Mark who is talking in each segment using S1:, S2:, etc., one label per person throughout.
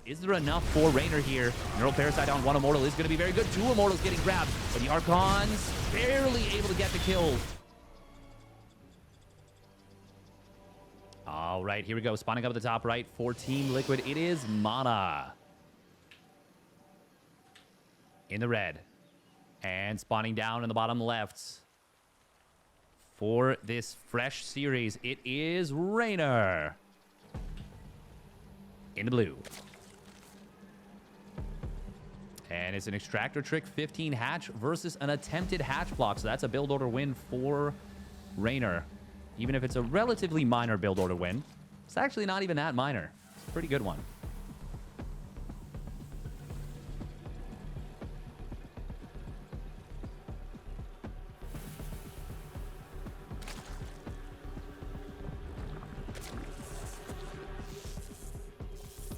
S1: Is there enough for Reynor here? Neural Parasite on one Immortal is going to be very good. 2 Immortals getting grabbed, but the Archons barely able to get the kill. All right, here we go. Spawning up at the top right for Team Liquid. It is MaNa in the red. And spawning down in the bottom left for this fresh series, it is Reynor in the blue. And it's an Extractor Trick 15 hatch versus an attempted hatch block. So that's a build order win for Reynor. Even if it's a relatively minor build order win, it's actually not even that minor. It's a pretty good one.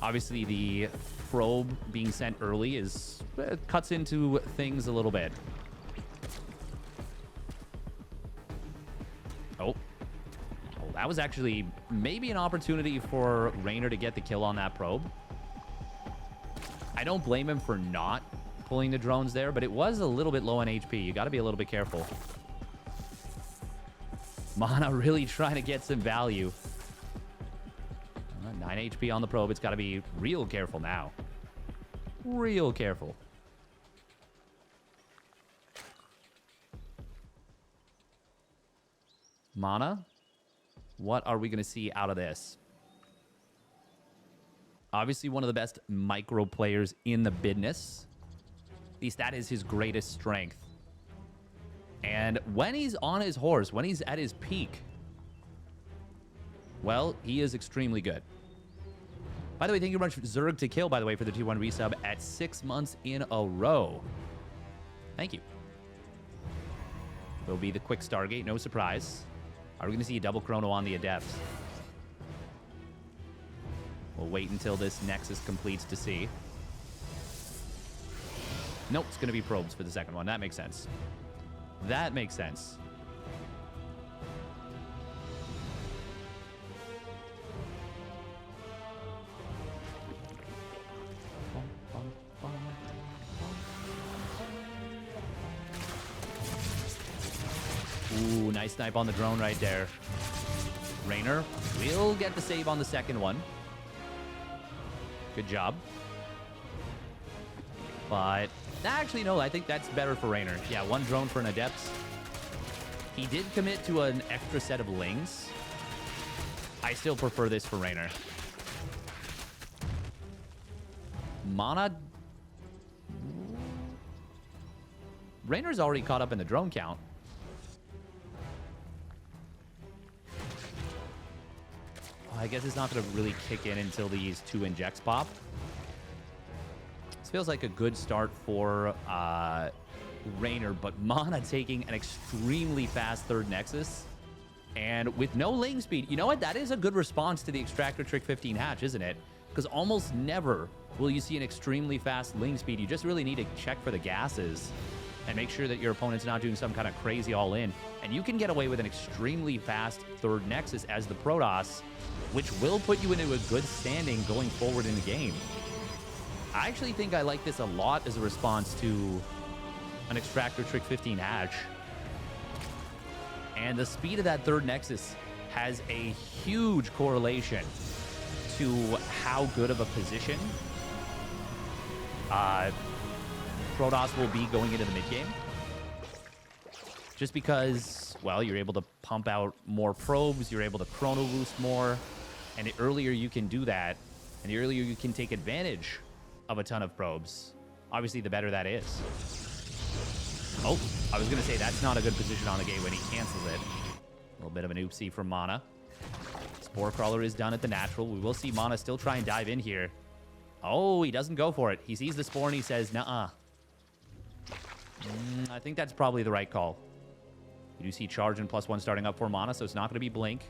S1: Obviously, the probe being sent early is cuts into things a little bit. Oh, that was actually maybe an opportunity for Reynor to get the kill on that probe. I don't blame him for not pulling the drones there, but it was a little bit low on HP. You got to be a little bit careful. MaNa really trying to get some value. 9 HP on the probe. It's got to be real careful now. Real careful. MaNa, what are we going to see out of this? Obviously, one of the best micro players in the business. At least that is his greatest strength. And when he's on his horse, when he's at his peak, well, he is extremely good. By the way, thank you very much, Zerg to Kill, by the way, for the 2-1 resub at 6 months in a row. Thank you. Will be the quick Stargate, no surprise. Are we going to see a double chrono on the Adept? We'll wait until this Nexus completes to see. Nope, it's going to be probes for the second one. That makes sense. That makes sense. Ooh, nice snipe on the drone right there. Reynor will get the save on the second one. Good job. But actually, no, I think that's better for Reynor. Yeah, 1 drone for an Adept. He did commit to an extra set of Lings. I still prefer this for Reynor. MaNa. Reynor's already caught up in the drone count. I guess it's not going to really kick in until these 2 injects pop. This feels like a good start for Reynor, but MaNa taking an extremely fast 3rd Nexus. And with no lane speed, you know what? That is a good response to the Extractor Trick 15 hatch, isn't it? Because almost never will you see an extremely fast lane speed. You just really need to check for the gases and make sure that your opponent's not doing some kind of crazy all-in. And you can get away with an extremely fast 3rd Nexus as the Protoss, which will put you into a good standing going forward in the game. I actually think I like this a lot as a response to an Extractor Trick 15 hatch. And the speed of that 3rd Nexus has a huge correlation to how good of a position Protoss will be going into the mid-game. Just because, well, you're able to pump out more probes, you're able to chrono boost more, and the earlier you can do that, and the earlier you can take advantage of a ton of probes, obviously the better that is. Oh, I was going to say that's not a good position on the gate when he cancels it. A little bit of an oopsie from MaNa. Spore Crawler is done at the natural. We will see MaNa still try and dive in here. Oh, he doesn't go for it. He sees the Spore and he says, nuh-uh. I think that's probably the right call. You do see charge and +1 starting up for MaNa, so it's not going to be Blink.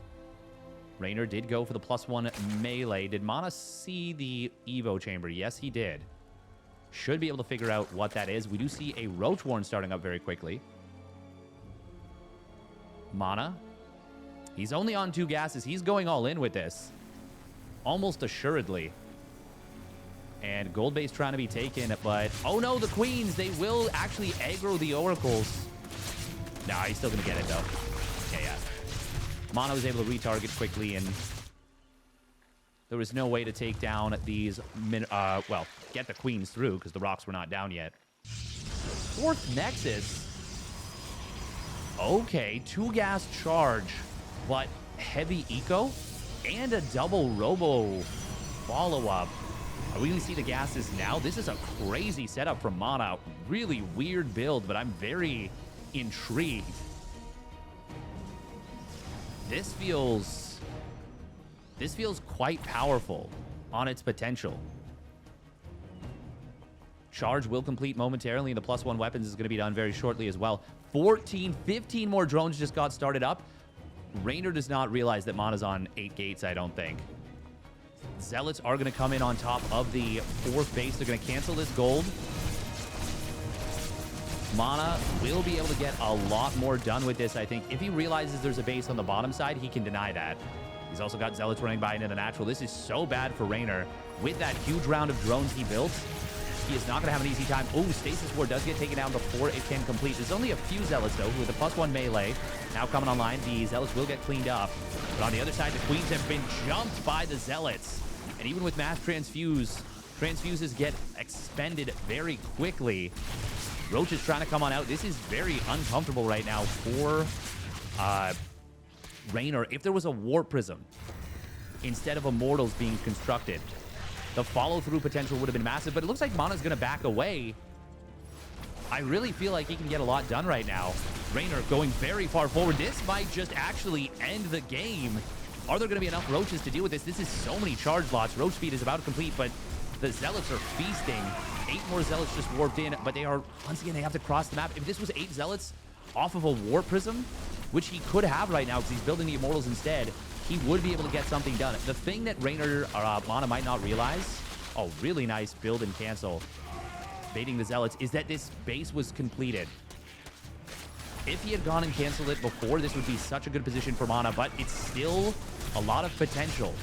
S1: Reynor did go for the +1 melee. Did MaNa see the Evo chamber? Yes, he did. Should be able to figure out what that is. We do see a Roach Warren starting up very quickly. MaNa. He's only on 2 gases. He's going all in with this. Almost assuredly. And gold base trying to be taken, but oh no, the queens, they will actually aggro the oracles. Nah, he's still gonna get it though. Okay, yeah. MaNa was able to retarget quickly, and there was no way to take down these, well, get the queens through because the rocks were not down yet. Fourth Nexus. Okay, 2 gas charge, but heavy eco and a double robo follow-up. Are we going to see the gases now? This is a crazy setup from MaNa. Really weird build, but I'm very intrigued. This feels quite powerful on its potential. Charge will complete momentarily, and the +1 weapons is going to be done very shortly as well. 15 more drones just got started up. Reynor does not realize that MaNa's on 8 gates, I don't think. Zealots are going to come in on top of the 4th base. They're going to cancel this gold. MaNa will be able to get a lot more done with this, I think. If he realizes there's a base on the bottom side, he can deny that. He's also got Zealots running by into the natural. This is so bad for Reynor. With that huge round of drones he built, he is not going to have an easy time. Oh, Stasis Ward does get taken down before it can complete. There's only a few Zealots, though, with a +1 melee. Now coming online, the Zealots will get cleaned up. But on the other side, the Queens have been jumped by the Zealots. And even with mass transfuses get expended very quickly. Roach is trying to come on out. This is very uncomfortable right now for Reynor. If there was a Warp Prism instead of Immortals being constructed, the follow-through potential would have been massive, but it looks like MaNa's going to back away. I really feel like he can get a lot done right now. Reynor going very far forward. This might just actually end the game. Are there going to be enough Roaches to deal with this? This is so many charge lots. Roach speed is about to complete, but the Zealots are feasting. 8 more Zealots just warped in, but they are, once again, they have to cross the map. If this was 8 Zealots off of a Warp Prism, which he could have right now because he's building the Immortals instead, he would be able to get something done. The thing that Reynor or MaNa might not realize, oh, really nice build and cancel, baiting the Zealots, is that this base was completed. If he had gone and canceled it before, this would be such a good position for MaNa, but it's still a lot of potential.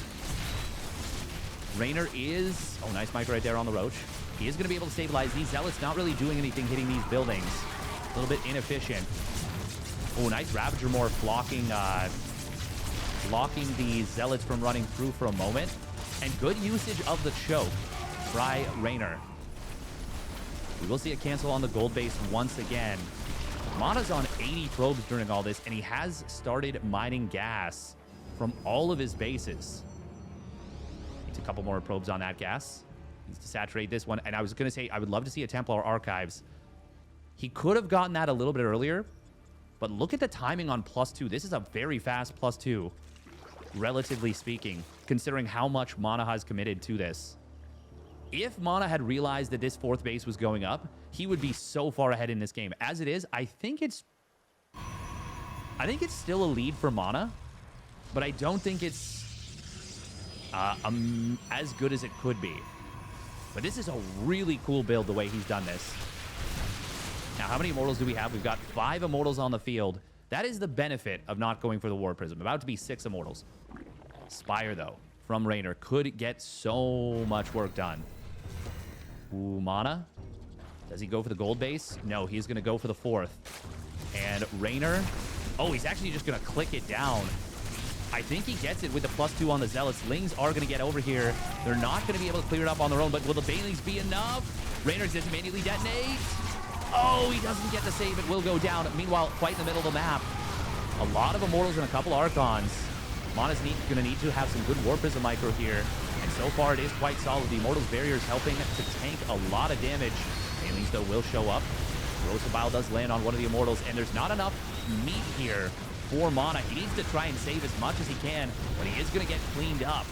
S1: Reynor is, oh, nice micro right there on the Roach. He is going to be able to stabilize these Zealots, not really doing anything hitting these buildings. A little bit inefficient. Oh, nice Ravager Morph blocking the Zealots from running through for a moment. And good usage of the choke by Reynor. We will see a cancel on the gold base once again. MaNa's on 80 probes during all this, and he has started mining gas from all of his bases. Needs a couple more probes on that gas. Needs to saturate this one. And I was going to say, I would love to see a Templar Archives. He could have gotten that a little bit earlier, but look at the timing on +2. This is a very fast +2, relatively speaking, considering how much MaNa has committed to this. If MaNa had realized that this 4th base was going up, he would be so far ahead in this game. As it is, I think it's still a lead for MaNa, but I don't think it's as good as it could be. But this is a really cool build, the way he's done this. Now, how many Immortals do we have? We've got 5 Immortals on the field. That is the benefit of not going for the War Prism. About to be 6 Immortals. Spire, though, from Reynor could get so much work done. Ooh, MaNa. Does he go for the gold base? No, he's going to go for the 4th. And Reynor, oh, he's actually just going to click it down. I think he gets it with the +2 on the Zealots. Lings are going to get over here. They're not going to be able to clear it up on their own, but will the Banelings be enough? Reynor does immediately detonate. Oh, he doesn't get the save. It will go down. Meanwhile, quite in the middle of the map, a lot of Immortals and a couple Archons. MaNa's going to need to have some good Warp Prism micro here, and so far it is quite solid. The Immortals barrier is helping to tank a lot of damage. Banelings, though, will show up. Rosabile does land on one of the Immortals, and there's not enough meat here for MaNa. He needs to try and save as much as he can, but he is going to get cleaned up.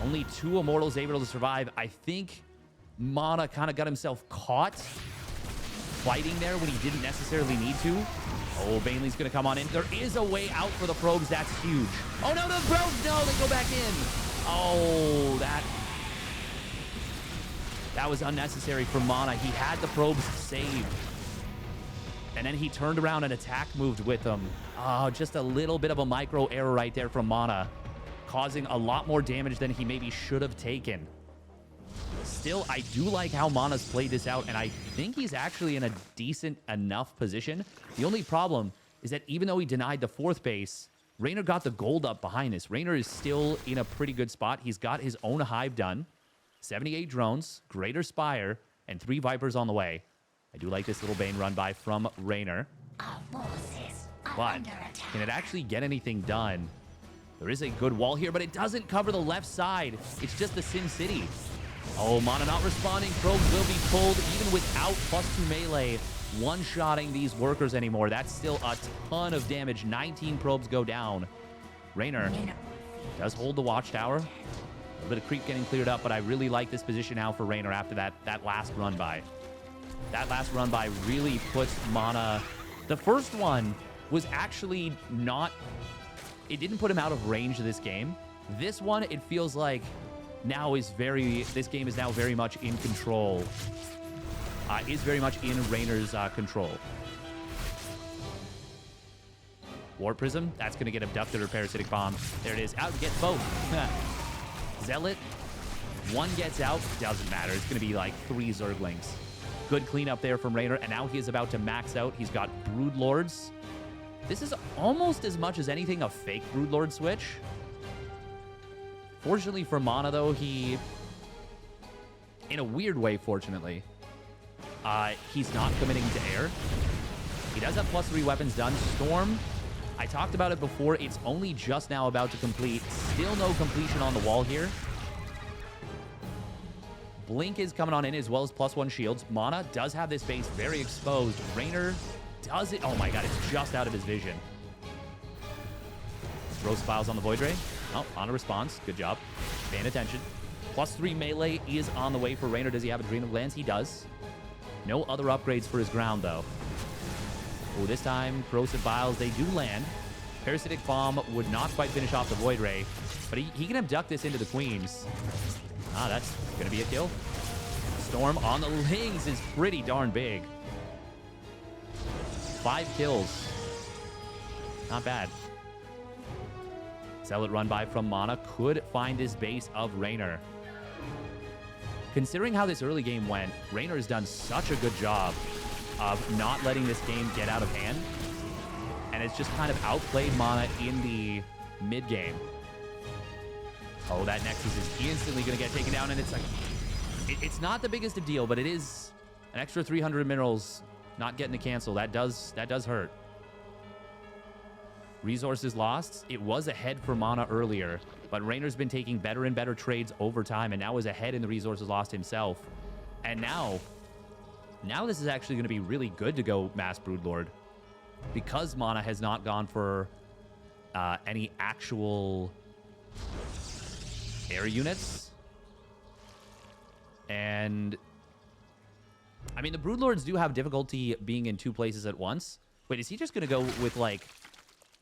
S1: Only 2 Immortals able to survive. I think MaNa kind of got himself caught fighting there when he didn't necessarily need to. Oh, Baneling's going to come on in. There is a way out for the probes. That's huge. Oh, no, the probes! No, they go back in. Oh, that was unnecessary for MaNa. He had the probes saved. And then he turned around and attack moved with them. Oh, just a little bit of a micro error right there from MaNa, causing a lot more damage than he maybe should have taken. Still, I do like how MaNa's played this out, and I think he's actually in a decent enough position. The only problem is that even though he denied the 4th base, Reynor got the gold up behind this. Reynor is still in a pretty good spot. He's got his own hive done. 78 drones, Greater Spire, and 3 Vipers on the way. I do like this little Bane run by from Reynor. But can it actually get anything done? There is a good wall here, but it doesn't cover the left side. It's just the Sim City. Oh, MaNa not responding. Probes will be pulled even without +2 melee. One-shotting these workers anymore. That's still a ton of damage. 19 probes go down. Reynor does hold the watchtower. A little bit of creep getting cleared up, but I really like this position now for Reynor after that last run by. That last run by really puts MaNa... The first one was actually not... It didn't put him out of range of this game. This one, it feels like now is very... This game is now very much in control. Is very much in Reynor's control. Warp Prism, that's going to get abducted or Parasitic Bomb. There it is. Out to get both. Zealot, one gets out. Doesn't matter. It's going to be like 3 Zerglings. Good cleanup there from Reynor, and now he is about to max out. He's got Broodlords. This is almost as much as anything a fake Broodlord switch. Fortunately for MaNa, though, he... In a weird way, fortunately, he's not committing to air. He does have +3 weapons done. Storm, I talked about it before. It's only just now about to complete. Still no completion on the wall here. Blink is coming on in as well as +1 shields. MaNa does have this base very exposed. Reynor does it. Oh my god, it's just out of his vision. Throws files on the Void Ray. Oh, MaNa responds. Good job. Paying attention. +3 melee is on the way for Reynor. Does he have Adrenal Glands? He does. No other upgrades for his ground, though. Oh, this time, Corrosive Vials, they do land. Parasitic Bomb would not quite finish off the Void Ray, but he can abduct this into the Queens. Ah, that's going to be a kill. Storm on the Lings is pretty darn big. 5 kills. Not bad. Zealot run by from MaNa could find this base of Reynor. Considering how this early game went, Reynor has done such a good job of not letting this game get out of hand. And it's just kind of outplayed MaNa in the mid-game. Oh, that Nexus is instantly going to get taken down, and it's like... It's not the biggest of deal, but it is an extra 300 minerals not getting to cancel. That does hurt. Resources lost. It was ahead for MaNa earlier, but Reynor's been taking better and better trades over time, and now is ahead in the resources lost himself. And now this is actually going to be really good to go Mass Broodlord, because MaNa has not gone for any actual air units. And I mean, the Broodlords do have difficulty being in 2 places at once. Wait, is he just going to go with like...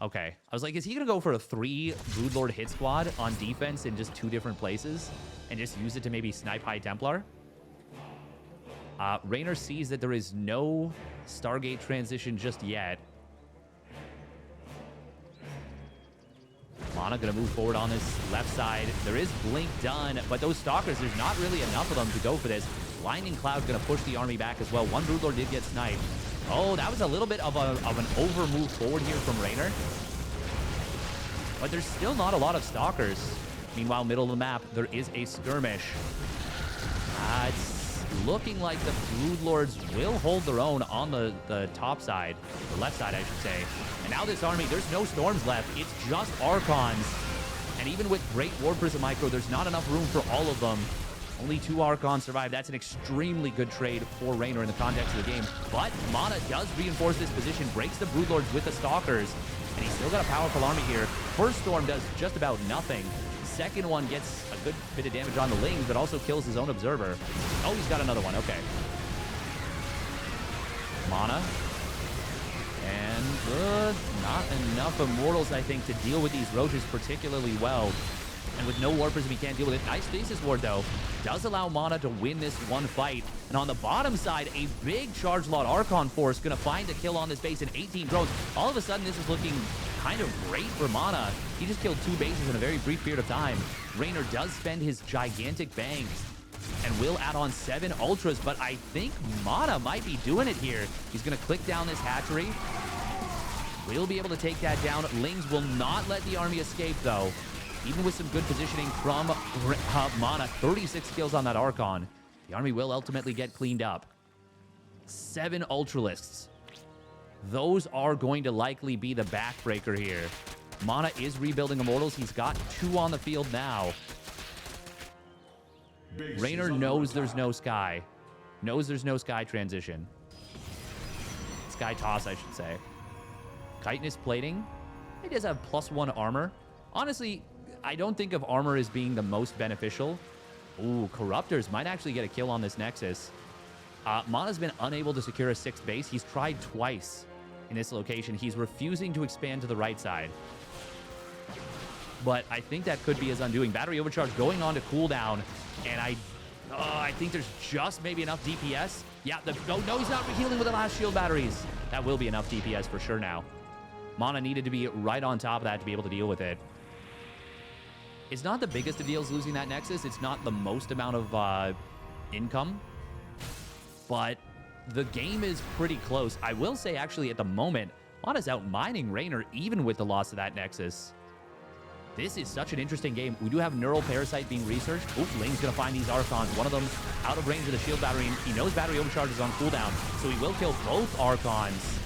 S1: Okay. I was like, is he going to go for a 3 Broodlord hit squad on defense in just 2 different places and just use it to maybe snipe High Templar? Reynor sees that there is no Stargate transition just yet. MaNa going to move forward on this left side. There is Blink done, but those Stalkers, there's not really enough of them to go for this. Lightning Cloud going to push the army back as well. 1 Broodlord did get sniped. Oh, that was a little bit of an over move forward here from Reynor. But there's still not a lot of Stalkers. Meanwhile, middle of the map, there is a skirmish. It's looking like the Broodlords will hold their own on the top side. The left side, I should say. And now this army, there's no Storms left. It's just Archons. And even with great Warp Prism Micro, there's not enough room for all of them. Only 2 Archons survive. That's an extremely good trade for Reynor in the context of the game. But MaNa does reinforce this position, breaks the Broodlords with the Stalkers, and he's still got a powerful army here. First Storm does just about nothing. Second one gets a good bit of damage on the Lings, but also kills his own Observer. Oh, he's got another one. Okay. MaNa. And not enough Immortals, I think, to deal with these Roaches particularly well. And with no Warp Prism, he can't deal with it. Nice Stasis Ward, though. Does allow MaNa to win this one fight. And on the bottom side, a big Charge Lot Archon force going to find a kill on this base in 18 drones. All of a sudden, this is looking kind of great for MaNa. He just killed 2 bases in a very brief period of time. Reynor does spend his gigantic bangs. And and will add on 7 ultras, but I think MaNa might be doing it here. He's going to click down this hatchery. Will be able to take that down. Lings will not let the army escape, though. Even with some good positioning from MaNa, 36 kills on that Archon. The army will ultimately get cleaned up. 7 Ultralisks. Those are going to likely be the backbreaker here. MaNa is rebuilding Immortals. He's got 2 on the field now. Reynor knows there's no Sky. Knows there's no Sky transition. Sky toss, I should say. Chitinous plating. He does have +1 armor. Honestly, I don't think of armor as being the most beneficial. Ooh, Corruptors might actually get a kill on this Nexus. MaNa's been unable to secure a 6th base. He's tried twice in this location. He's refusing to expand to the right side. But I think that could be his undoing. Battery overcharge going on to cooldown. And I think there's just maybe enough DPS. Yeah, no, he's not healing with the last shield batteries. That will be enough DPS for sure now. MaNa needed to be right on top of that to be able to deal with it. It's not the biggest of deals losing that Nexus. It's not the most amount of income. But the game is pretty close. I will say, actually, at the moment, MaNa's out mining Reynor even with the loss of that Nexus. This is such an interesting game. We do have Neural Parasite being researched. Oop, Ling's going to find these Archons. One of them out of range of the shield battery. He knows battery overcharge is on cooldown, so he will kill both Archons.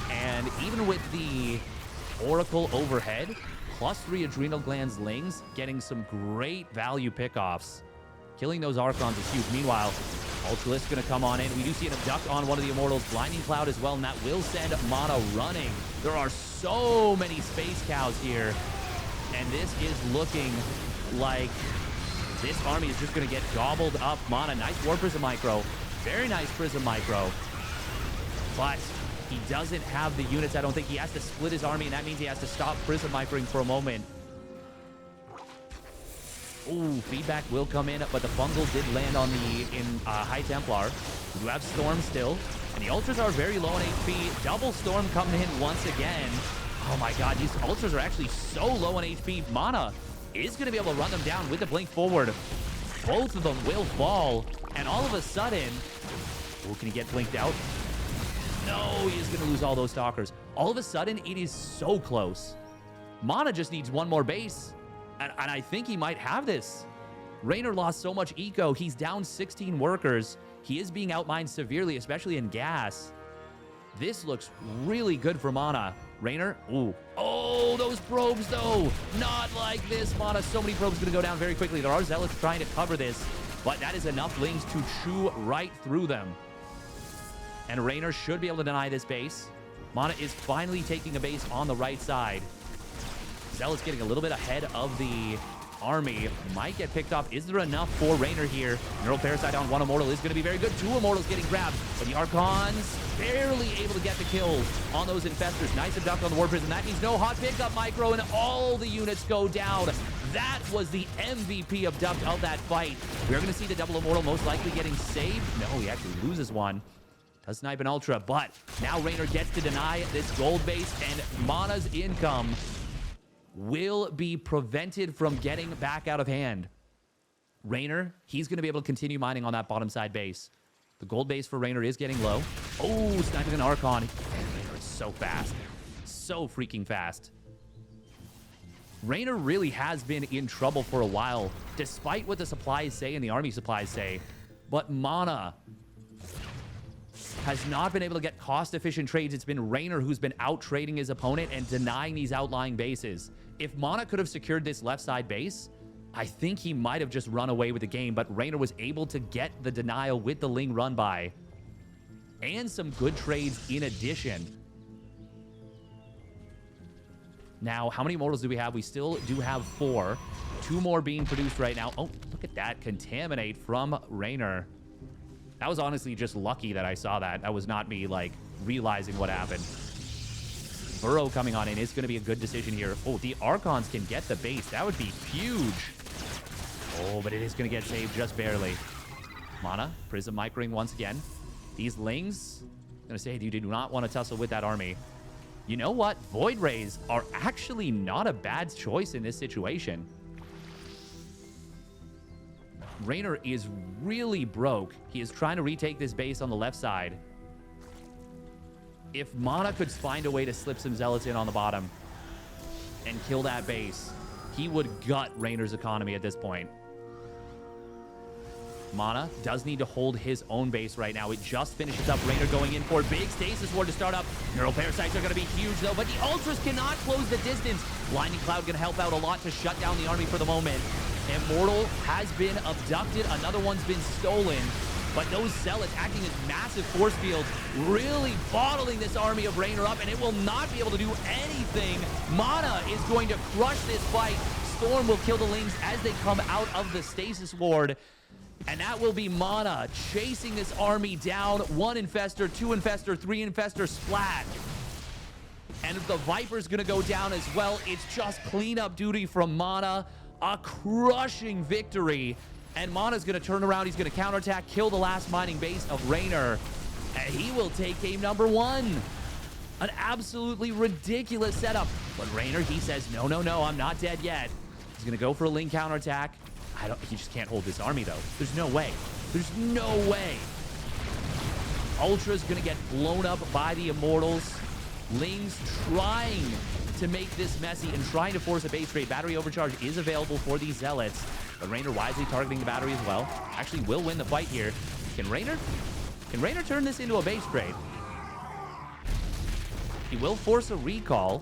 S1: And even with the Oracle overhead, +3 Adrenal Glands Lings, getting some great value pickoffs. Killing those Archons is huge. Meanwhile, Ultralisk going to come on in. We do see an Abduct on one of the Immortals. Blinding Cloud as well, and that will send MaNa running. There are so many Space Cows here. And this is looking like this army is just going to get gobbled up. MaNa, nice War Prism Micro. Very nice Prism Micro. But he doesn't have the units. I don't think he has to split his army, and that means he has to stop Prism Microing for a moment. Ooh, feedback will come in, but the Fungal did land on the High Templar. We do have Storm still, and the Ultras are very low on HP. Double Storm coming in once again. Oh my god, these Ultras are actually so low on HP. MaNa is going to be able to run them down with the blink forward. Both of them will fall, and all of a sudden... Oh, can he get blinked out? No, he is going to lose all those Stalkers. All of a sudden, it is so close. MaNa just needs one more base, and I think he might have this. Reynor lost so much eco. He's down 16 workers. He is being outmined severely, especially in gas. This looks really good for MaNa. Reynor, ooh. Oh, those probes, though. Not like this. MaNa, so many probes going to go down very quickly. There are Zealots trying to cover this, but that is enough Lings to chew right through them. And Reynor should be able to deny this base. MaNa is finally taking a base on the right side. Zealot's getting a little bit ahead of the army. Might get picked off. Is there enough for Reynor here? Neural Parasite on one Immortal is going to be very good. 2 Immortals getting grabbed, but the Archons barely able to get the kills on those Infestors. Nice Abduct on the War Prism. That means no hot pickup micro, and all the units go down. That was the MVP Abduct of that fight. We're going to see the double Immortal most likely getting saved. No, he actually loses one. Does snipe an Ultra, but now Reynor gets to deny this gold base, and MaNa's income will be prevented from getting back out of hand. Reynor, he's going to be able to continue mining on that bottom side base. The gold base for Reynor is getting low. Oh, sniping an Archon. Reynor is so fast. So freaking fast. Reynor really has been in trouble for a while, despite what the supplies say and the army supplies say. But MaNa has not been able to get cost-efficient trades. It's been Reynor who's been out-trading his opponent and denying these outlying bases. If MaNa could have secured this left side base, I think he might have just run away with the game, but Reynor was able to get the denial with the Ling run by. And some good trades in addition. Now, how many Immortals do we have? We still do have 4. 2 more being produced right now. Oh, look at that. Contaminate from Reynor. That was honestly just lucky that I saw that. That was not me, like, realizing what happened. Burrow coming on in is going to be a good decision here. Oh, the Archons can get the base. That would be huge. Oh, but it is going to get saved just barely. MaNa, Prism Microing once again. These Lings, I'm going to say, you do not want to tussle with that army. You know what? Void Rays are actually not a bad choice in this situation. Reynor is really broke. He is trying to retake this base on the left side. If MaNa could find a way to slip some zealots in on the bottom and kill that base, he would gut Reynor's economy at this point. MaNa does need to hold his own base right now. It just finishes up. Reynor going in for big stasis ward to start up. Neural parasites are going to be huge, though, but the ultras cannot close the distance. Blinding Cloud going to help out a lot to shut down the army for the moment. Immortal has been abducted. Another one's been stolen. But those zealots acting as massive force fields, really bottling this army of Reynor up, and it will not be able to do anything. MaNa is going to crush this fight. Storm will kill the Lings as they come out of the stasis ward. And that will be MaNa chasing this army down. 1 Infestor, 2 Infestor, 3 Infestor, splat. And the Viper's going to go down as well. It's just cleanup duty from MaNa. A crushing victory. And MaNa's going to turn around. He's going to counterattack, kill the last mining base of Reynor. And he will take game number 1. An absolutely ridiculous setup. But Reynor, he says, no, no, no, I'm not dead yet. He's going to go for a Ling counterattack. He just can't hold this army, though. There's no way. There's no way. Ultra's going to get blown up by the Immortals. Ling's trying to make this messy and trying to force a base trade. Battery overcharge is available for these Zealots. But Reynor wisely targeting the battery as well. Actually will win the fight here. Can Reynor turn this into a base trade? He will force a recall.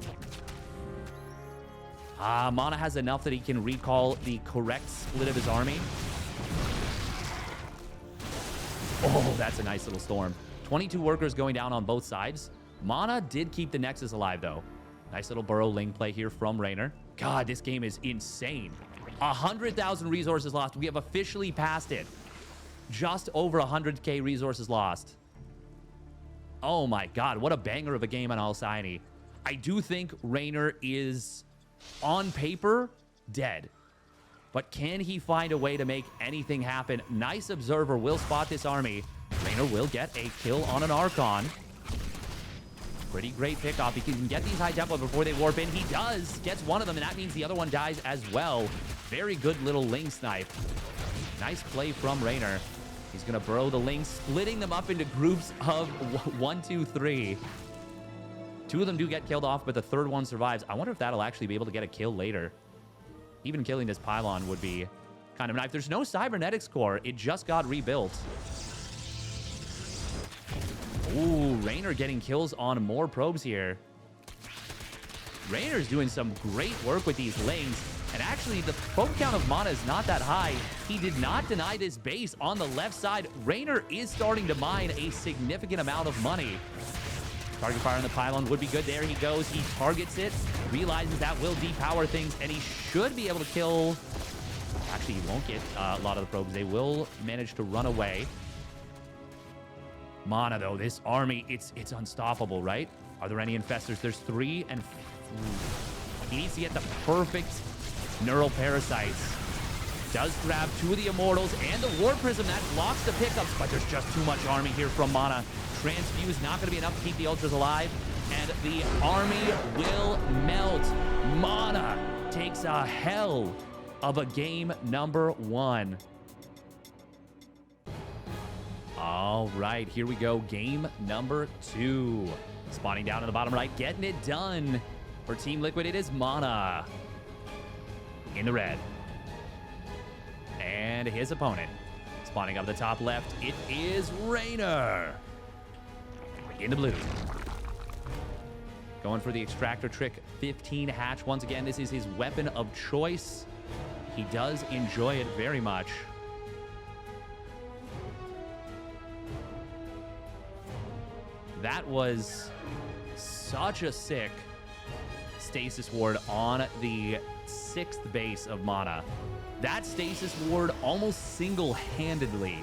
S1: MaNa has enough that he can recall the correct split of his army. Oh, that's a nice little storm. 22 workers going down on both sides. MaNa did keep the Nexus alive, though. Nice little Burrow Ling play here from Reynor. God, this game is insane. 100,000 resources lost. We have officially passed it. Just over 100k resources lost. Oh my God, what a banger of a game on Alcyone. I do think Reynor is, on paper, dead. But can he find a way to make anything happen? Nice observer will spot this army. Reynor will get a kill on an Archon. Pretty great pickoff. He can get these high tempo before they warp in. He does. Gets one of them, and that means the other one dies as well. Very good little Ling snipe. Nice play from Reynor. He's going to burrow the Lings, splitting them up into groups of 1, 2, 3. 2 of them do get killed off, but the third one survives. I wonder if that'll actually be able to get a kill later. Even killing this pylon would be kind of nice. There's no cybernetics core. It just got rebuilt. Ooh, Reynor getting kills on more probes here. Reynor's doing some great work with these Lings. And actually, the probe count of MaNa is not that high. He did not deny this base on the left side. Reynor is starting to mine a significant amount of money. Target fire on the pylon would be good. There he goes. He targets it, realizes that will depower things, and he should be able to kill. Actually, he won't get a lot of the probes. They will manage to run away. MaNa, though, this army, it's unstoppable, right? Are there any infestors? There's 3 and he needs to get the perfect neural parasites. Does grab 2 of the Immortals and the War Prism. That blocks the pickups, but there's just too much army here from MaNa. Transfuse not going to be enough to keep the Ultras alive, and the army will melt. MaNa takes a hell of a game number 1. All right, here we go. Game number 2. Spawning down in the bottom right, getting it done. For Team Liquid, it is MaNa in the red. And his opponent, spawning up the top left, it is Reynor in the blue. Going for the extractor trick, 15 hatch. Once again, this is his weapon of choice. He does enjoy it very much. That was such a sick stasis ward on the 6th base of MaNa. That stasis ward almost single-handedly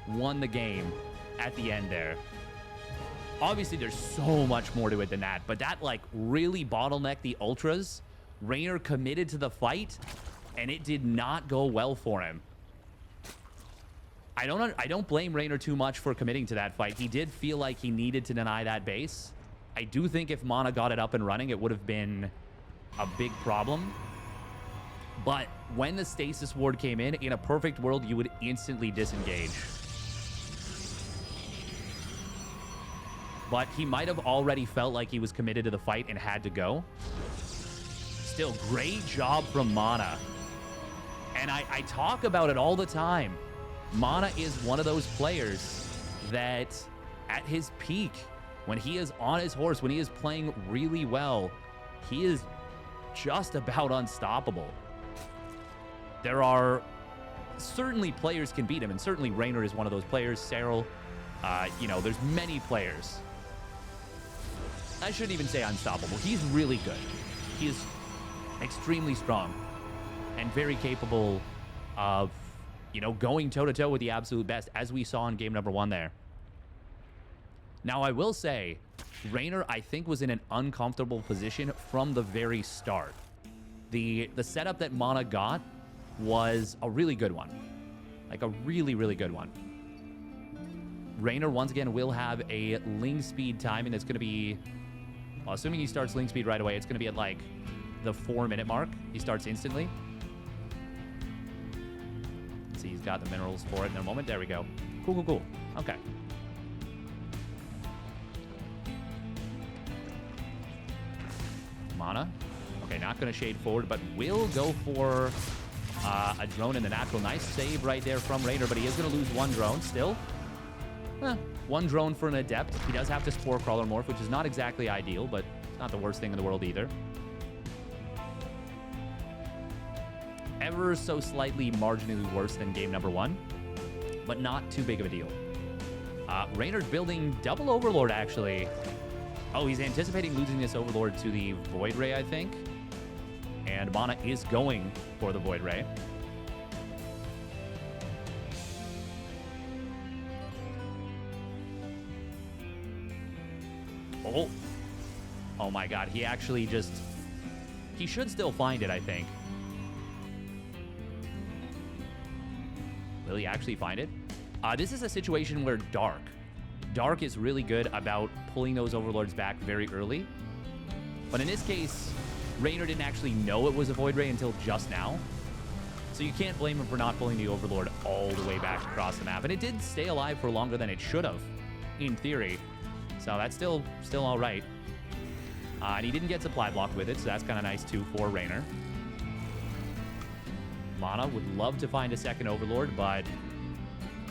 S1: won the game at the end there. Obviously, there's so much more to it than that, but that, like, really bottlenecked the Ultras. Reynor committed to the fight, and it did not go well for him. I don't blame Reynor too much for committing to that fight. He did feel like he needed to deny that base. I do think if MaNa got it up and running, it would have been a big problem. But when the stasis ward came in a perfect world, you would instantly disengage. But he might have already felt like he was committed to the fight and had to go. Still, great job from MaNa. And I talk about it all the time. MaNa is one of those players that at his peak, when he is on his horse, when he is playing really well, he is just about unstoppable. There are certainly players can beat him, and certainly Reynor is one of those players. Cyril, you know, there's many players. I shouldn't even say unstoppable. He's really good. He is extremely strong and very capable of, you know, going toe-to-toe with the absolute best, as we saw in game number 1 there. Now, I will say, Reynor, I think, was in an uncomfortable position from the very start. The setup that MaNa got was a really good one. Like, a really, really good one. Reynor, once again, will have a Ling speed timing that's going to be... Well, assuming he starts Ling speed right away, it's going to be at, like, the 4-minute mark. He starts instantly. Let's see, he's got the minerals for it in a moment. There we go. Cool, cool, cool. Okay. MaNa. Okay, not going to shade forward, but will go for a drone in the natural. Nice save right there from Reynor, but he is going to lose 1 drone still. 1 drone for an Adept. He does have to Spore Crawler morph, which is not exactly ideal, but it's not the worst thing in the world either. Ever so slightly marginally worse than game number 1, but not too big of a deal. Reynor's building double Overlord, actually. Oh, he's anticipating losing this Overlord to the Void Ray, I think. And MaNa is going for the Void Ray. Oh. Oh my god, he actually just... He should still find it, I think. Will he actually find it? This is a situation where Dark is really good about pulling those Overlords back very early. But in this case, Reynor didn't actually know it was a Void Ray until just now. So you can't blame him for not pulling the Overlord all the way back across the map. And it did stay alive for longer than it should have, in theory. So that's still all right. And he didn't get supply block with it, so that's kind of nice too for Reynor. MaNa would love to find a second Overlord, but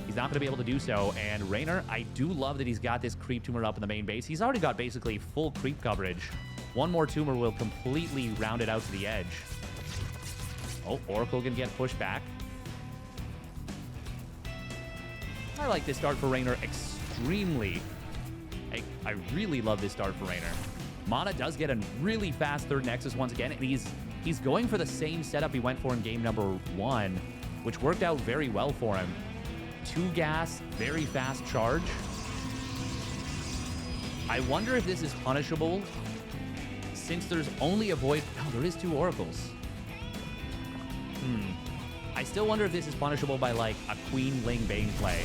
S1: he's not going to be able to do so. And Reynor, I do love that he's got this creep tumor up in the main base. He's already got basically full creep coverage. 1 more tumor will completely round it out to the edge. Oh, Oracle can get pushed back. I like this start for Reynor extremely. I really love this start for Reynor. MaNa does get a really fast 3rd Nexus once again, and he's going for the same setup he went for in game number 1, which worked out very well for him. 2 gas, very fast charge. I wonder if this is punishable since there's only a Void... Oh, there is 2 Oracles. I still wonder if this is punishable by, like, a Queen Ling Bane play.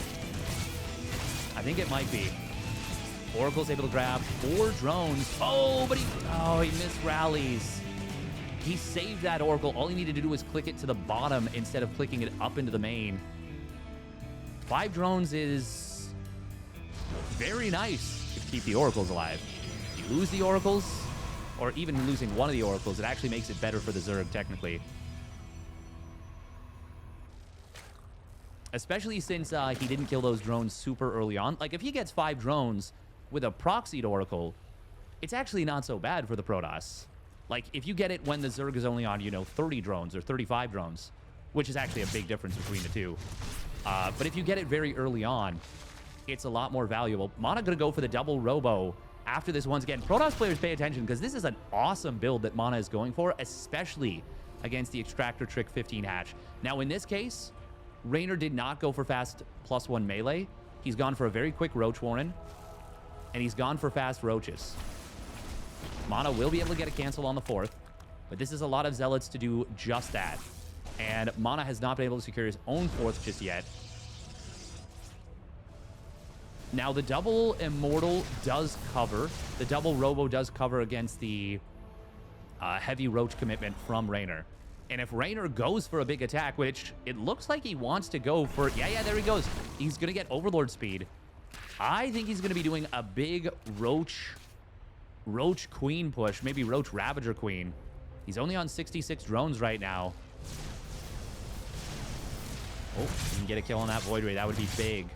S1: I think it might be. Oracle's able to grab 4 drones. Oh, but he missed rallies. He saved that Oracle. All he needed to do was click it to the bottom instead of clicking it up into the main. 5 drones is very nice to keep the Oracles alive. If you lose the Oracles, or even losing one of the Oracles, it actually makes it better for the Zerg, technically. Especially since he didn't kill those drones super early on. Like, if he gets 5 drones with a proxied Oracle, it's actually not so bad for the Protoss. Like, if you get it when the Zerg is only on, you know, 30 drones or 35 drones, which is actually a big difference between the two. But if you get it very early on, it's a lot more valuable. MaNa gonna go for the double Robo after this once again. Protoss players, pay attention, because this is an awesome build that MaNa is going for, especially against the Extractor Trick 15 hatch. Now, in this case, Reynor did not go for fast +1 melee. He's gone for a very quick Roach Warren, and he's gone for fast Roaches. MaNa will be able to get a cancel on the 4th, but this is a lot of Zealots to do just that. And MaNa has not been able to secure his own 4th just yet. Now, the double Immortal does cover. The double Robo does cover against the heavy Roach commitment from Reynor. And if Reynor goes for a big attack, which it looks like he wants to go for... Yeah, there he goes. He's going to get Overlord speed. I think he's going to be doing a big Roach Queen push. Maybe Roach Ravager Queen. He's only on 66 drones right now. Oh, he can get a kill on that Void Ray. That would be big.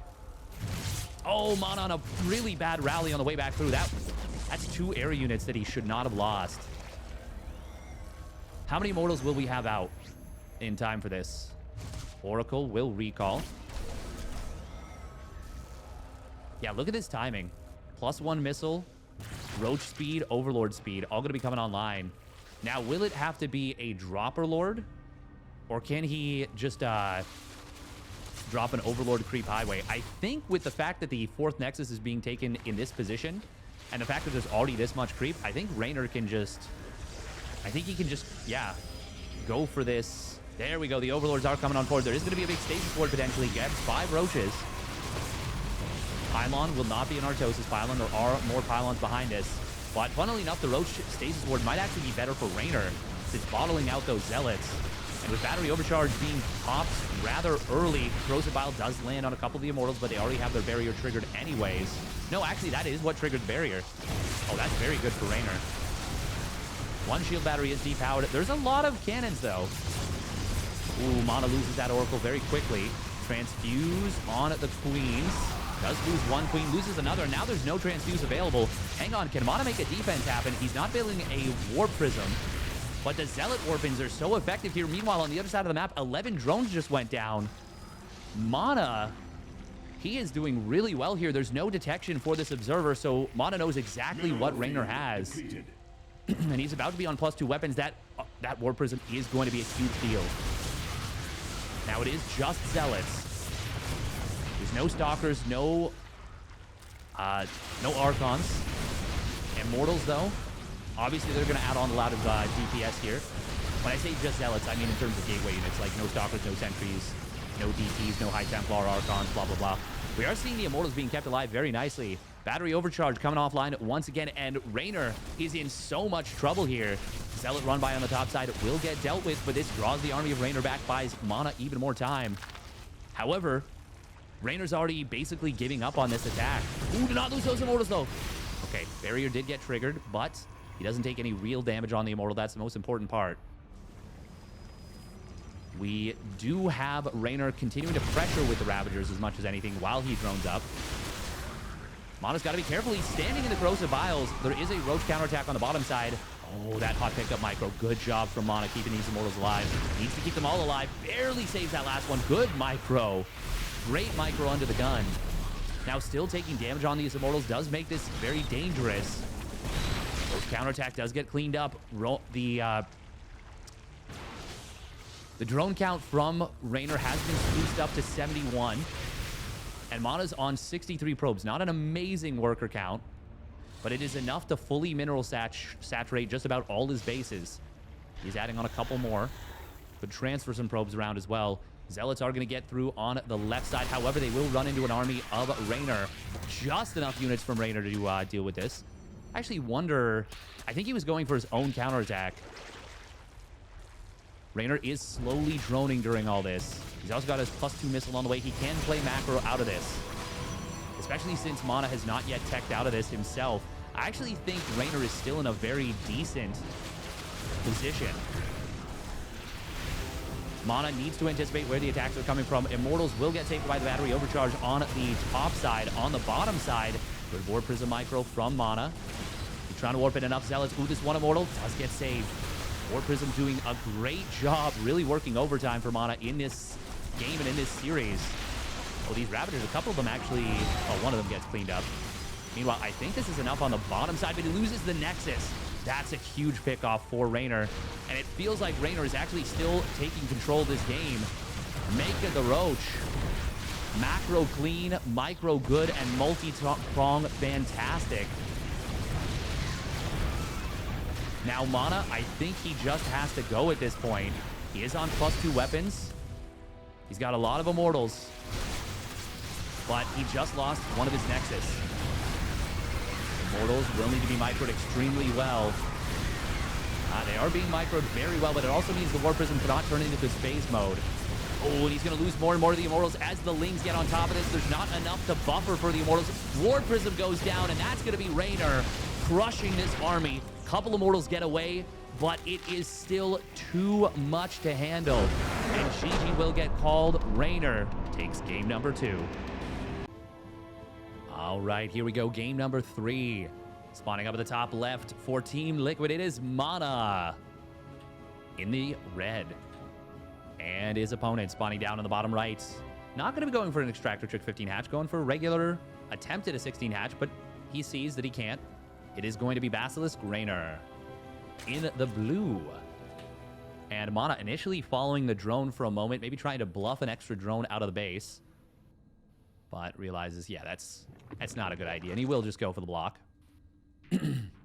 S1: Oh, MaNa on a really bad rally on the way back through. That's 2 area units that he should not have lost. How many Immortals will we have out in time for this? Oracle will recall. Yeah, look at this timing. +1 missile, Roach speed, Overlord speed, all going to be coming online. Now, will it have to be a Dropper Lord? Or can he just drop an Overlord creep highway? I think with the fact that the 4th Nexus is being taken in this position, and the fact that there's already this much creep, I think Reynor can just... I think he can just, yeah, go for this. There we go. The Overlords are coming on board. There is going to be a big stasis board potentially. Gets 5 Roaches. Pylon will not be an Artosis Pylon. There are more Pylons behind us. But funnily enough, the Roach stasis board might actually be better for Reynor, since it's bottling out those Zealots. And with Battery Overcharge being popped rather early, Corrosive Bile does land on a couple of the Immortals, but they already have their barrier triggered anyways. No, actually, that is what triggered the barrier. Oh, that's very good for Reynor. 1 shield battery is depowered. There's a lot of cannons, though. Ooh, MaNa loses that Oracle very quickly. Transfuse on the Queens. Does lose 1 Queen, loses another. Now there's no Transfuse available. Hang on, can MaNa make a defense happen? He's not building a Warp Prism, but the Zealot Warpins are so effective here. Meanwhile, on the other side of the map, 11 drones just went down. MaNa, he is doing really well here. There's no detection for this Observer, so MaNa knows exactly what Reynor has. And he's about to be on +2 weapons. That Warp Prism is going to be a huge deal. Now it is just Zealots. There's no Stalkers, no Archons. Immortals, though, obviously they're going to add on a lot of DPS here. When I say just Zealots, I mean in terms of gateway units, like no Stalkers, no Sentries, no DTs, no High Templar, Archons, blah, blah, blah. We are seeing the Immortals being kept alive very nicely. Battery Overcharge coming offline once again, and Reynor is in so much trouble here. Zealot run by on the top side will get dealt with, but this draws the army of Reynor back, buys MaNa even more time. However, Reynor's already basically giving up on this attack. Ooh, do not lose those Immortals, though. Okay, barrier did get triggered, but he doesn't take any real damage on the Immortal. That's the most important part. We do have Reynor continuing to pressure with the Ravagers as much as anything while he drones up. MaNa's got to be careful. He's standing in the Corrosive Vials. There is a Roach counterattack on the bottom side. Oh, that hot pickup micro. Good job from MaNa keeping these Immortals alive. Needs to keep them all alive. Barely saves that last one. Good micro. Great micro under the gun. Now still taking damage on these Immortals does make this very dangerous. Roach counterattack does get cleaned up. The drone count from Reynor has been spruced up to 71. And MaNa's on 63 probes. Not an amazing worker count, but it is enough to fully mineral saturate just about all his bases. He's adding on a couple more. Could transfer some probes around as well. Zealots are going to get through on the left side. However, they will run into an army of Reynor. Just enough units from Reynor to deal with this. I actually wonder... I think he was going for his own counterattack. Reynor is slowly droning during all this. He's also got his +2 missile on the way. He can play macro out of this, especially since MaNa has not yet teched out of this himself. I actually think Reynor is still in a very decent position. MaNa needs to anticipate where the attacks are coming from. Immortals will get taken by the Battery Overcharge on the top side. On the bottom side, good Warp Prism micro from MaNa. He's trying to warp in enough Zealots. Ooh, this one Immortal does get saved. Warp Prism doing a great job, really working overtime for MaNa in this game and in this series. Oh, these Ravagers, a couple of them actually... Oh, one of them gets cleaned up. Meanwhile, I think this is enough on the bottom side, but he loses the Nexus. That's a huge pickoff for Reynor. And it feels like Reynor is actually still taking control of this game. Make the Roach. Macro clean, micro good, and multi-prong fantastic. Now, MaNa, I think he just has to go at this point. He is on +2 weapons. He's got a lot of Immortals. But he just lost one of his Nexus. Immortals will need to be microed extremely well. They are being microed very well, but it also means the War Prism cannot turn into this phase mode. Oh, and he's going to lose more and more of the Immortals as the Lings get on top of this. There's not enough to buffer for the Immortals. War Prism goes down, and that's going to be Reynor crushing this army. Couple Immortals get away, but it is still too much to handle. And GG will get called. Reynor takes game number 2. All right, here we go. Game number 3. Spawning up at the top left for Team Liquid, it is MaNa in the red. And his opponent spawning down in the bottom right. Not going to be going for an Extractor Trick 15 hatch, going for a regular attempt at a 16 hatch, but he sees that he can't. It is going to be Basilisk Reynor in the blue. And MaNa initially following the drone for a moment, maybe trying to bluff an extra drone out of the base. But realizes, yeah, that's not a good idea. And he will just go for the block.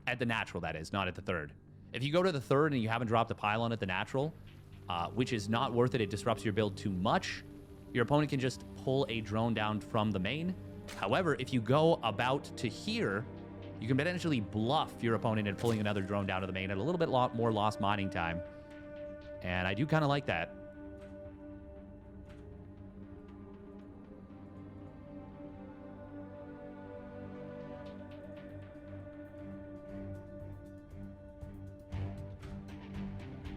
S1: At the natural, that is, not at the third. If you go to the third and you haven't dropped a pylon at the natural, which is not worth it, it disrupts your build too much, your opponent can just pull a drone down from the main. However, if you go about to here, you can potentially bluff your opponent in pulling another drone down to the main at a little bit more lost mining time. And I do kind of like that.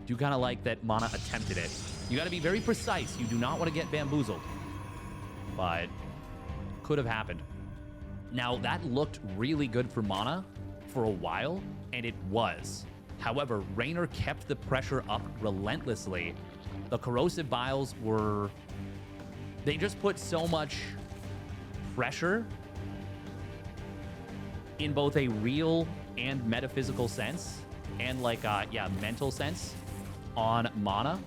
S1: Do kind of like that MaNa attempted it. You got to be very precise. You do not want to get bamboozled. But could have happened. Now, that looked really good for MaNa for a while, and it was. However, Reynor kept the pressure up relentlessly. The corrosive biles were... They just put so much pressure in both a real and metaphysical sense, and like, mental sense on MaNa.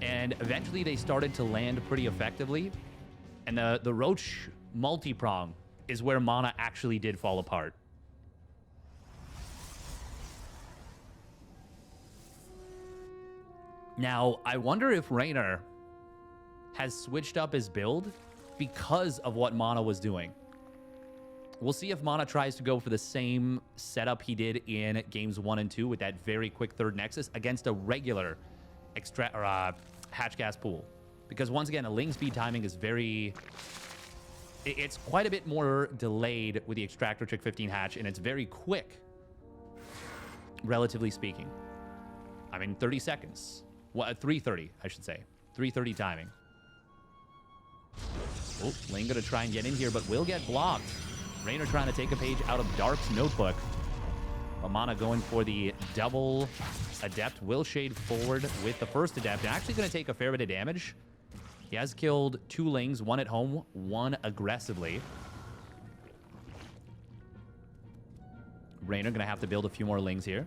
S1: And eventually they started to land pretty effectively. And the Roach multi-prong is where MaNa actually did fall apart. Now, I wonder if Reynor has switched up his build because of what MaNa was doing. We'll see if MaNa tries to go for the same setup he did in games 1 and 2 with that very quick third Nexus against a regular hatch gas pool. Because once again, a Ling speed timing is very... It's quite a bit more delayed with the Extractor Trick 15 hatch, and it's very quick, relatively speaking. I mean, 30 seconds. Well, 3:30, I should say. 3:30 timing. Oh, Ling gonna try and get in here, but will get blocked. Reynor trying to take a page out of Dark's notebook. But MaNa going for the double Adept. Will shade forward with the first Adept. And actually going to take a fair bit of damage. He has killed 2 Lings, 1 at home, 1 aggressively. Reynor going to have to build a few more Lings here.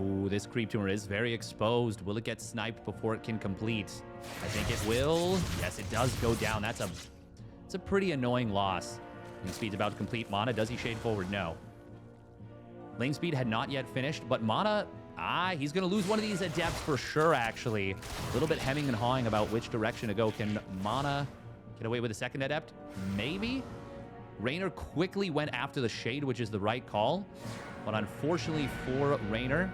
S1: Ooh, this creep tumor is very exposed. Will it get sniped before it can complete? I think it will. Yes, it does go down. It's a pretty annoying loss. Ling speed's about to complete. MaNa, does he shade forward? No. Ling speed had not yet finished, but MaNa, he's going to lose one of these Adepts for sure, actually. A little bit hemming and hawing about which direction to go. Can MaNa get away with a second Adept? Maybe. Reynor quickly went after the shade, which is the right call. But unfortunately for Reynor,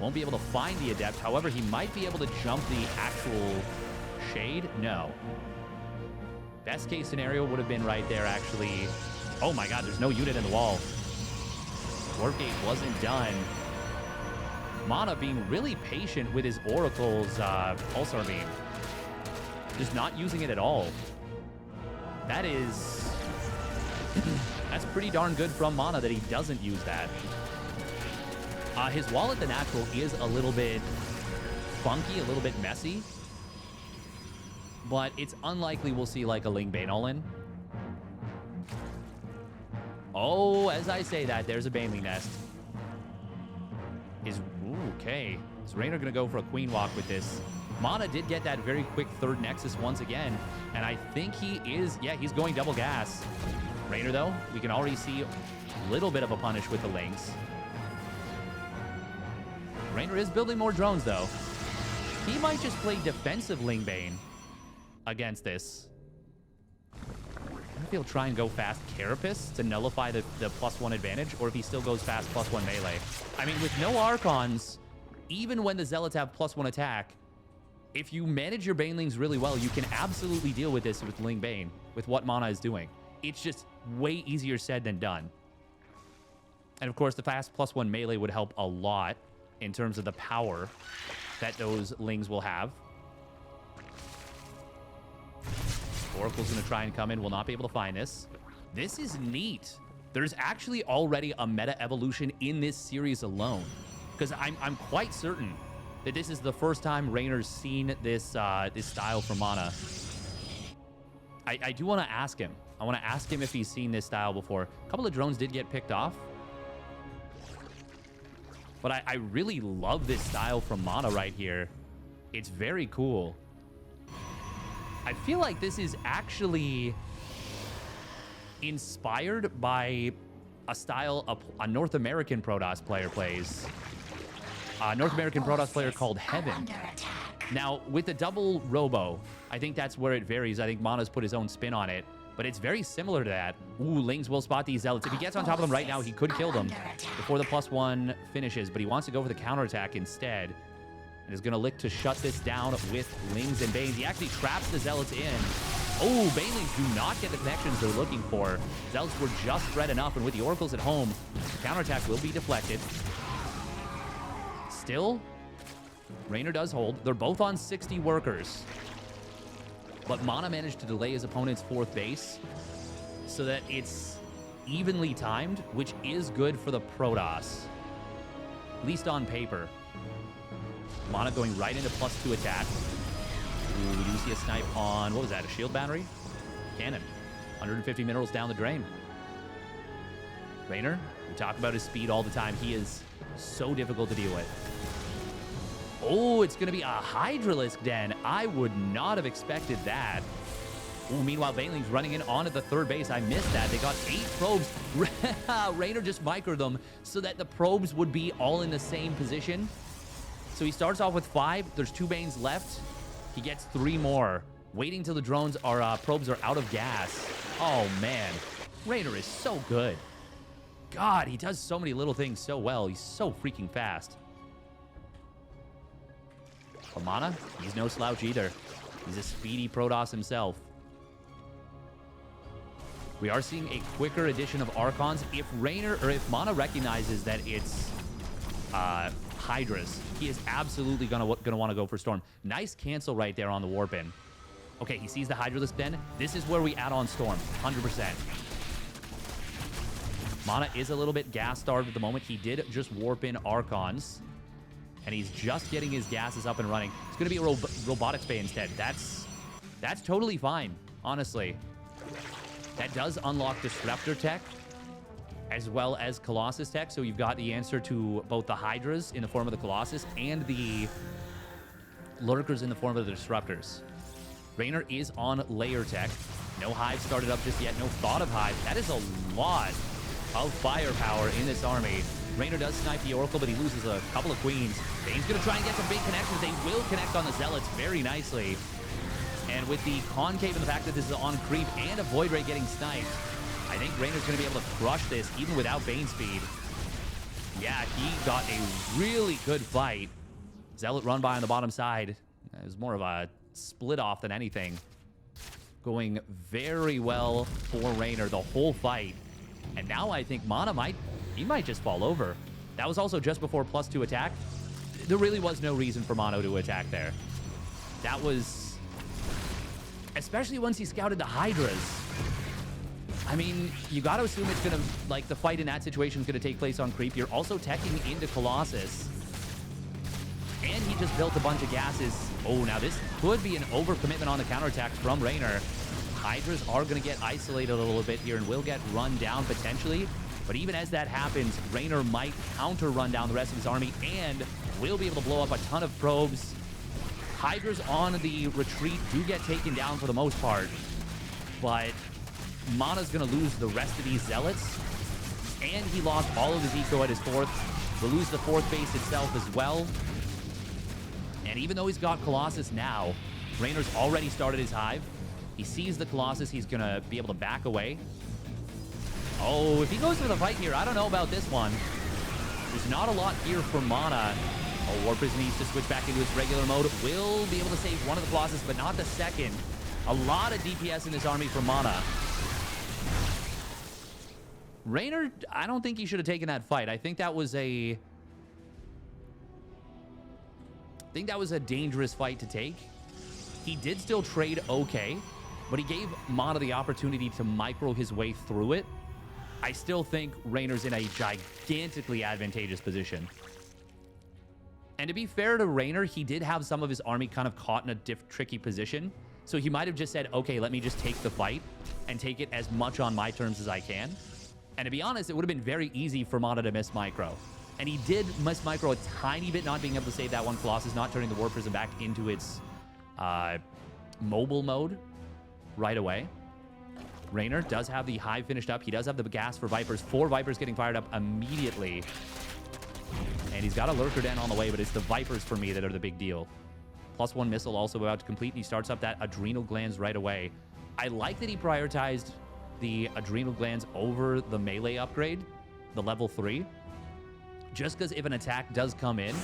S1: won't be able to find the Adept. However, he might be able to jump the actual shade. No. Best case scenario would have been right there, actually. Oh my god, there's no unit in the wall. Warp Gate wasn't done. MaNa being really patient with his Oracle's Pulsar Beam. Just not using it at all. That is... That's pretty darn good from MaNa that he doesn't use that. His wall at the natural is a little bit funky, a little bit messy. But it's unlikely we'll see like a Ling Bane all-in. Oh, as I say that, there's a Baneling nest. Okay. Is Reynor going to go for a Queen Walk with this? MaNa did get that very quick third Nexus once again. And I think he is... Yeah, he's going double gas. Reynor, though, we can already see a little bit of a punish with the Lings. Reynor is building more drones, though. He might just play defensive Ling Bane against this. if he'll try and go fast Carapace to nullify the +1 advantage, or if he still goes fast +1 melee. I mean, with no Archons, even when the Zealots have +1 attack, if you manage your Banelings really well, you can absolutely deal with this with Ling Bane, with what MaNa is doing. It's just way easier said than done. And of course, the fast +1 melee would help a lot in terms of the power that those Lings will have. Oracle's going to try and come in. Will not be able to find this. This is neat. There's actually already a meta evolution in this series alone. Because I'm quite certain that this is the first time Reynor's seen this this style from MaNa. I do want to ask him. I want to ask him if he's seen this style before. A couple of drones did get picked off. But I really love this style from MaNa right here. It's very cool. I feel like this is actually inspired by a style a North American Protoss player plays. A North American Protoss player called Heaven. Now, with the double Robo, I think that's where it varies. I think MaNa's put his own spin on it, but it's very similar to that. Ooh, Lings will spot these Zealots. If he gets on top of them right now, he could kill them before the +1 finishes, but he wants to go for the counterattack instead. And is going to look to shut this down with Lings and Banes. He actually traps the Zealots in. Oh, Banelings do not get the connections they're looking for. Zealots were just spread enough, and with the Oracles at home, the counterattack will be deflected. Still, Reynor does hold. They're both on 60 workers. But MaNa managed to delay his opponent's 4th base so that it's evenly timed, which is good for the Protoss. At least on paper. MaNa going right into +2 attack. Ooh, we do see a snipe on, what was that, a shield battery? Cannon. 150 minerals down the drain. Reynor, we talk about his speed all the time. He is so difficult to deal with. Oh, it's going to be a Hydralisk Den. I would not have expected that. Ooh, meanwhile, Banelings running in onto the 3rd base. I missed that. They got 8 probes. Reynor just microed them so that the probes would be all in the same position. So he starts off with 5. There's 2 Banes left. He gets 3 more. Waiting till the drones are probes are out of gas. Oh, man. Reynor is so good. God, he does so many little things so well. He's so freaking fast. But MaNa, he's no slouch either. He's a speedy Protoss himself. We are seeing a quicker addition of Archons. If Reynor, or if MaNa recognizes that it's Hydras, he is absolutely gonna want to go for Storm. Nice cancel right there on the Warp In. Okay, he sees the Hydralisk Den. This is where we add on Storm, 100%. MaNa is a little bit gas-starved at the moment. He did just Warp In Archons, and he's just getting his gases up and running. It's going to be a Robotics Bay instead. That's totally fine, honestly. That does unlock Disruptor tech, as well as Colossus tech. So you've got the answer to both the Hydras in the form of the Colossus and the Lurkers in the form of the Disruptors. Reynor is on Layer tech. No Hive started up just yet. No thought of Hive. That is a lot of firepower in this army. Reynor does snipe the Oracle, but he loses a couple of Queens. Bane's going to try and get some big connections. They will connect on the Zealots very nicely. And with the Concave and the fact that this is on creep and a Void Ray getting sniped, I think Reynor's going to be able to crush this even without Bane speed. Yeah, he got a really good fight. Zealot run by on the bottom side. It was more of a split off than anything. Going very well for Reynor the whole fight. And now I think MaNa might just fall over. That was also just before +2 attack. There really was no reason for MaNa to attack there. That was... Especially once he scouted the Hydras. I mean, you got to assume it's going to... Like, the fight in that situation is going to take place on creep. You're also teching into Colossus. And he just built a bunch of gases. Oh, now this could be an overcommitment on the counterattack from Reynor. Hydras are going to get isolated a little bit here and will get run down potentially. But even as that happens, Reynor might counter-run down the rest of his army and will be able to blow up a ton of probes. Hydras on the retreat do get taken down for the most part. But MaNa's going to lose the rest of these Zealots. And he lost all of his eco at his 4th. We'll lose the 4th base itself as well. And even though he's got Colossus now, Reynor's already started his Hive. He sees the Colossus. He's going to be able to back away. Oh, if he goes for the fight here, I don't know about this one. There's not a lot here for MaNa. Oh, War Prism needs to switch back into its regular mode. Will be able to save one of the Colossus, but not the second. A lot of DPS in this army for MaNa. Reynor, I don't think he should have taken that fight. I think that was a dangerous fight to take. He did still trade okay, but he gave MaNa the opportunity to micro his way through it. I still think Reynor's in a gigantically advantageous position. And to be fair to Reynor, he did have some of his army kind of caught in a tricky position. So he might have just said, okay, let me just take the fight and take it as much on my terms as I can. And to be honest, it would have been very easy for MaNa to miss micro. And he did miss micro a tiny bit, not being able to save that one Colossus, not turning the War Prism back into its mobile mode right away. Reynor does have the Hive finished up. He does have the gas for Vipers. 4 Vipers getting fired up immediately. And he's got a Lurker Den on the way, but it's the Vipers for me that are the big deal. +1 missile also about to complete, and he starts up that Adrenal Glands right away. I like that he prioritized the Adrenal Glands over the melee upgrade, the level 3. Just because if an attack does come in,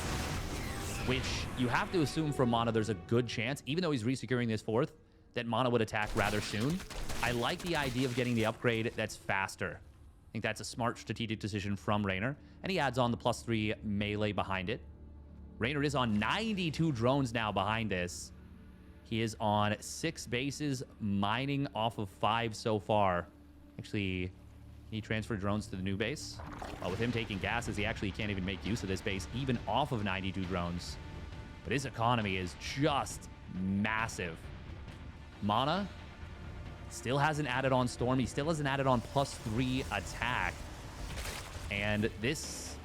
S1: which you have to assume from MaNa there's a good chance, even though he's resecuring this 4th, that MaNa would attack rather soon. I like the idea of getting the upgrade that's faster. I think that's a smart strategic decision from Reynor. And he adds on the +3 melee behind it. Reynor is on 92 drones now behind this. He is on 6 bases, mining off of 5 so far. Actually, can he transfer drones to the new base? Well, with him taking gases, he actually can't even make use of this base, even off of 92 drones. But his economy is just massive. MaNa still hasn't added on Storm. He still hasn't added on +3 attack. And this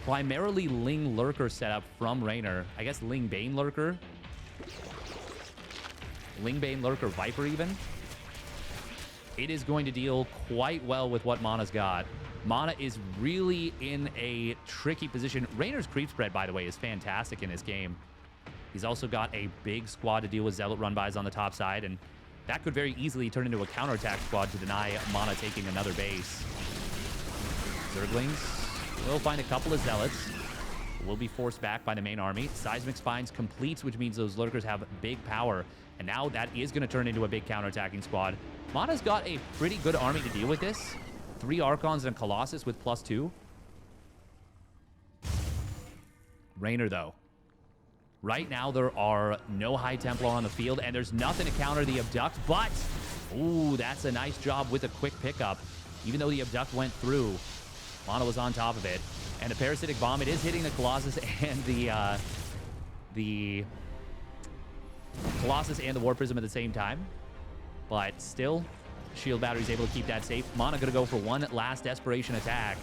S1: primarily Ling Lurker setup from Reynor. I guess Ling Bane Lurker. Ling Bane Lurker Viper even. It is going to deal quite well with what MaNa's got. MaNa is really in a tricky position. Reynor's creep spread, by the way, is fantastic in this game. He's also got a big squad to deal with Zealot run-bys on the top side, and that could very easily turn into a counterattack squad to deny MaNa taking another base. Zerglings will find a couple of Zealots. Will be forced back by the main army. Seismic Spines completes, which means those Lurkers have big power. And now that is going to turn into a big counterattacking squad. MaNa's got a pretty good army to deal with this. 3 Archons and Colossus with +2. Reynor, though. Right now, there are no High Templar on the field, and there's nothing to counter the Abduct, but... Ooh, that's a nice job with a quick pickup. Even though the Abduct went through, MaNa was on top of it. And the Parasitic Bomb, it is hitting the Colossus and the Colossus and the War Prism at the same time. But still, Shield Battery is able to keep that safe. MaNa going to go for one last Desperation attack.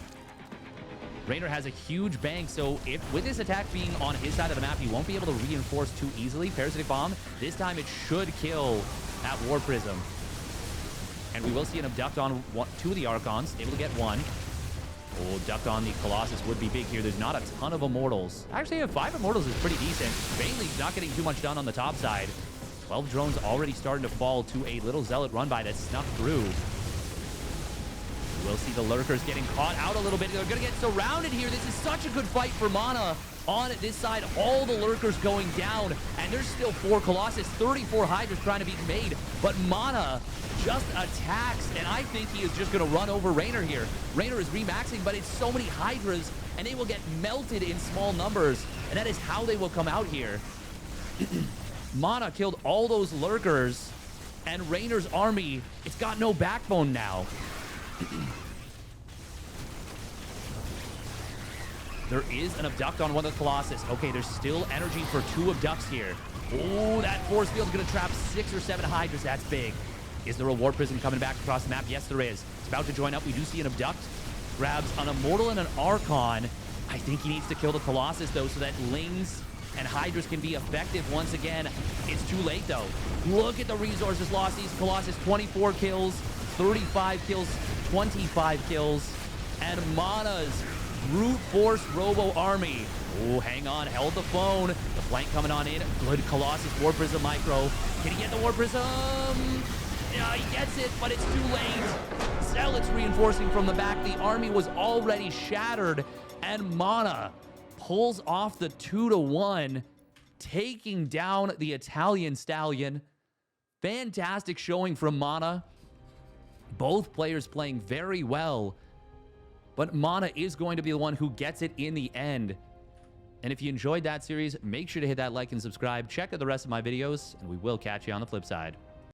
S1: Reynor has a huge bank, so if with this attack being on his side of the map, he won't be able to reinforce too easily. Parasitic Bomb, this time it should kill that War Prism. And we will see an Abduct on 2 of the Archons, able to get 1. Oh, Abduct on the Colossus would be big here. There's not a ton of Immortals. Actually, 5 Immortals is pretty decent. Bailey's not getting too much done on the top side. 12 drones already starting to fall to a little Zealot run-by that snuck through. We'll see the Lurkers getting caught out a little bit. They're going to get surrounded here. This is such a good fight for MaNa. On this side, all the Lurkers going down, and there's still 4 Colossus, 34 Hydras trying to be made, but MaNa just attacks, and I think he is just going to run over Reynor here. Reynor is remaxing, but it's so many Hydras, and they will get melted in small numbers, and that is how they will come out here. MaNa killed all those Lurkers, and Reynor's army, it's got no backbone now. There is an Abduct on one of the Colossus. Okay, there's still energy for 2 Abducts here. Oh, that force field is going to trap 6 or 7 Hydras. That's big. Is there a War Prism coming back across the map? Yes, there is. It's about to join up. We do see an Abduct. Grabs an Immortal and an Archon. I think he needs to kill the Colossus, though, so that Lings and Hydras can be effective once again. It's too late, though. Look at the resources lost. These Colossus, 24 kills, 35 kills, 25 kills. And MaNa's brute force robo army Oh, hang on. Held the phone. The flank coming on in. Good Colossus War Prism Micro. Can he get the War Prism? Yeah, he gets it, but it's too late. Zealot's reinforcing from the back. The army was already shattered, and MaNa pulls off the 2-1, taking down the Italian Stallion. Fantastic showing from MaNa. Both players playing very well, but MaNa is going to be the one who gets it in the end. And if you enjoyed that series, make sure to hit that like and subscribe. Check out the rest of my videos, and we will catch you on the flip side.